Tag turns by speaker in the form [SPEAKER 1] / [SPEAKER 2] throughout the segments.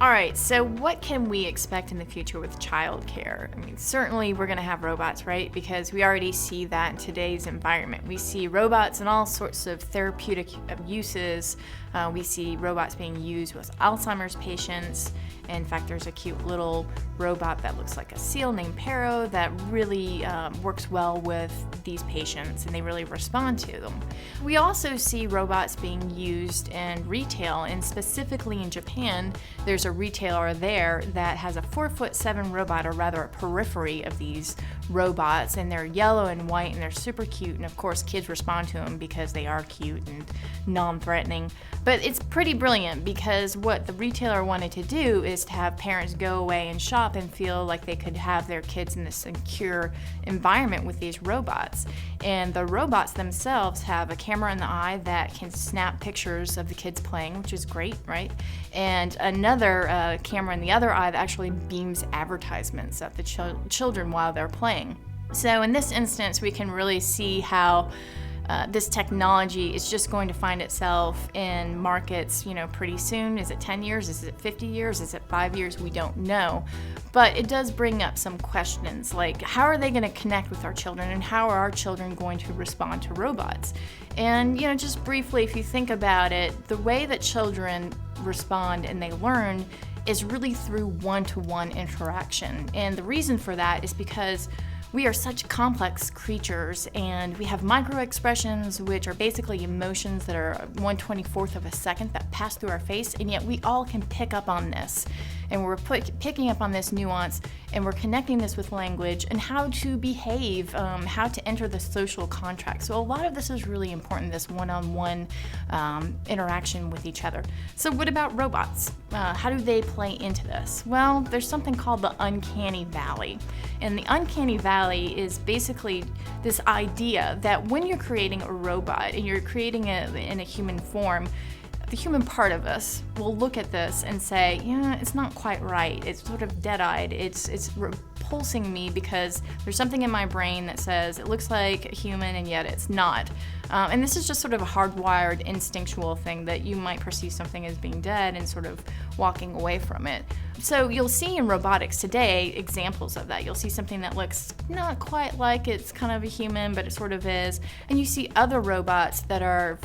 [SPEAKER 1] All right, so what can we expect in the future with childcare? I mean, certainly we're going to have robots, right? Because we already see that in today's environment. We see robots in all sorts of therapeutic uses. We see robots being used with Alzheimer's patients. In fact, there's a cute little robot that looks like a seal named Pero that really works well with these patients, and they really respond to them. We also see robots being used in retail, and specifically in Japan, there's a retailer there that has a 4'7" robot, or rather a periphery of these robots, and they're yellow and white, and they're super cute, and of course kids respond to them because they are cute and non-threatening. But it's pretty brilliant, because what the retailer wanted to do is to have parents go away and shop and feel like they could have their kids in this secure environment with these robots. And the robots themselves have a camera in the eye that can snap pictures of the kids playing, which is great, right? And another camera in the other eye that actually beams advertisements at the children while they're playing. So in this instance, we can really see how this technology is just going to find itself in markets, pretty soon. Is it 10 years? Is it 50 years? Is it 5 years? We don't know. But it does bring up some questions, like how are they going to connect with our children, and how are our children going to respond to robots? And, just briefly, if you think about it, the way that children respond and they learn is really through one-to-one interaction. And the reason for that is because we are such complex creatures, and we have micro-expressions, which are basically emotions that are 1/24th of a second that pass through our face, and yet we all can pick up on this. And we're picking up on this nuance, and we're connecting this with language and how to behave, how to enter the social contract. So a lot of this is really important, this one-on-one interaction with each other. So what about robots? How do they play into this? Well, there's something called the uncanny valley. And the uncanny valley is basically this idea that when you're creating a robot and you're creating it in a human form, the human part of us will look at this and say, yeah, it's not quite right. It's sort of dead-eyed. It's repulsing me because there's something in my brain that says it looks like a human and yet it's not. And this is just sort of a hardwired instinctual thing that you might perceive something as being dead and sort of walking away from it. So you'll see in robotics today examples of that. You'll see something that looks not quite like it's kind of a human, but it sort of is. And you see other robots that are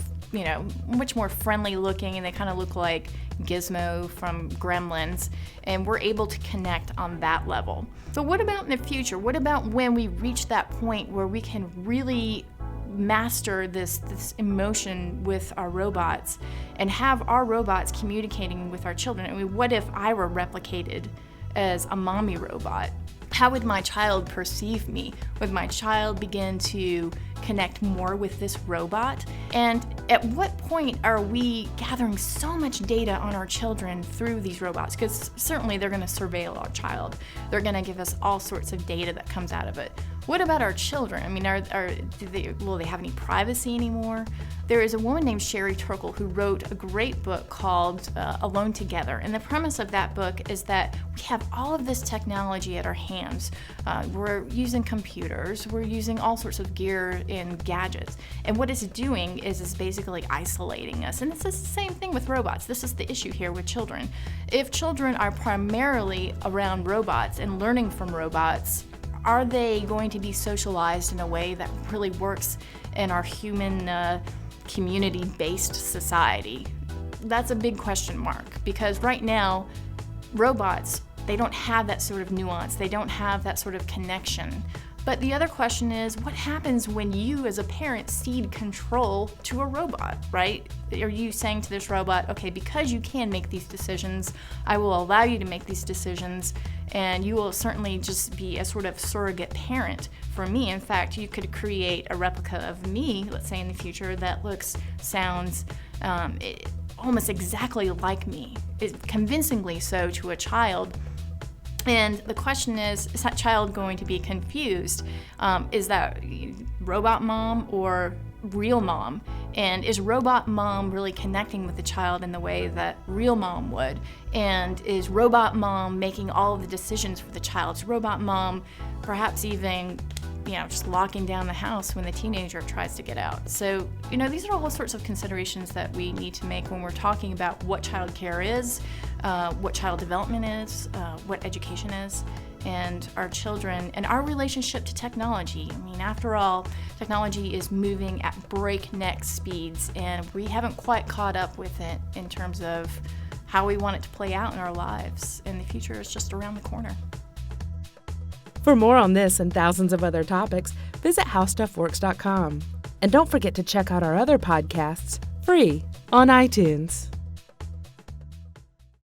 [SPEAKER 1] much more friendly looking, and they kind of look like Gizmo from Gremlins, and we're able to connect on that level. So what about in the future? What about when we reach that point where we can really master this emotion with our robots and have our robots communicating with our children? I mean, what if I were replicated as a mommy robot? How would my child perceive me? Would my child begin to connect more with this robot? And at what point are we gathering so much data on our children through these robots? Because certainly they're going to surveil our child. They're going to give us all sorts of data that comes out of it. What about our children? I mean, will they have any privacy anymore? There is a woman named Sherry Turkle who wrote a great book called Alone Together. And the premise of that book is that we have all of this technology at our hands. We're using computers, we're using all sorts of gear and gadgets. And what it's doing is basically isolating us. And it's the same thing with robots. This is the issue here with children. If children are primarily around robots and learning from robots, are they going to be socialized in a way that really works in our human community-based society? That's a big question mark, because right now, robots, they don't have that sort of nuance. They don't have that sort of connection. But the other question is, what happens when you as a parent cede control to a robot, right? Are you saying to this robot, okay, because you can make these decisions, I will allow you to make these decisions, and you will certainly just be a sort of surrogate parent for me. In fact, you could create a replica of me, let's say in the future, that looks, sounds almost exactly like me, convincingly so to a child. And the question is that child going to be confused? Is that robot mom or real mom? And is robot mom really connecting with the child in the way that real mom would? And is robot mom making all of the decisions for the child? Is robot mom perhaps even just locking down the house when the teenager tries to get out. So, these are all sorts of considerations that we need to make when we're talking about what childcare is, what child development is, what education is, and our children and our relationship to technology. After all, technology is moving at breakneck speeds, and we haven't quite caught up with it in terms of how we want it to play out in our lives, and the future is just around the corner.
[SPEAKER 2] For more on this and thousands of other topics, visit HowStuffWorks.com. And don't forget to check out our other podcasts free on iTunes.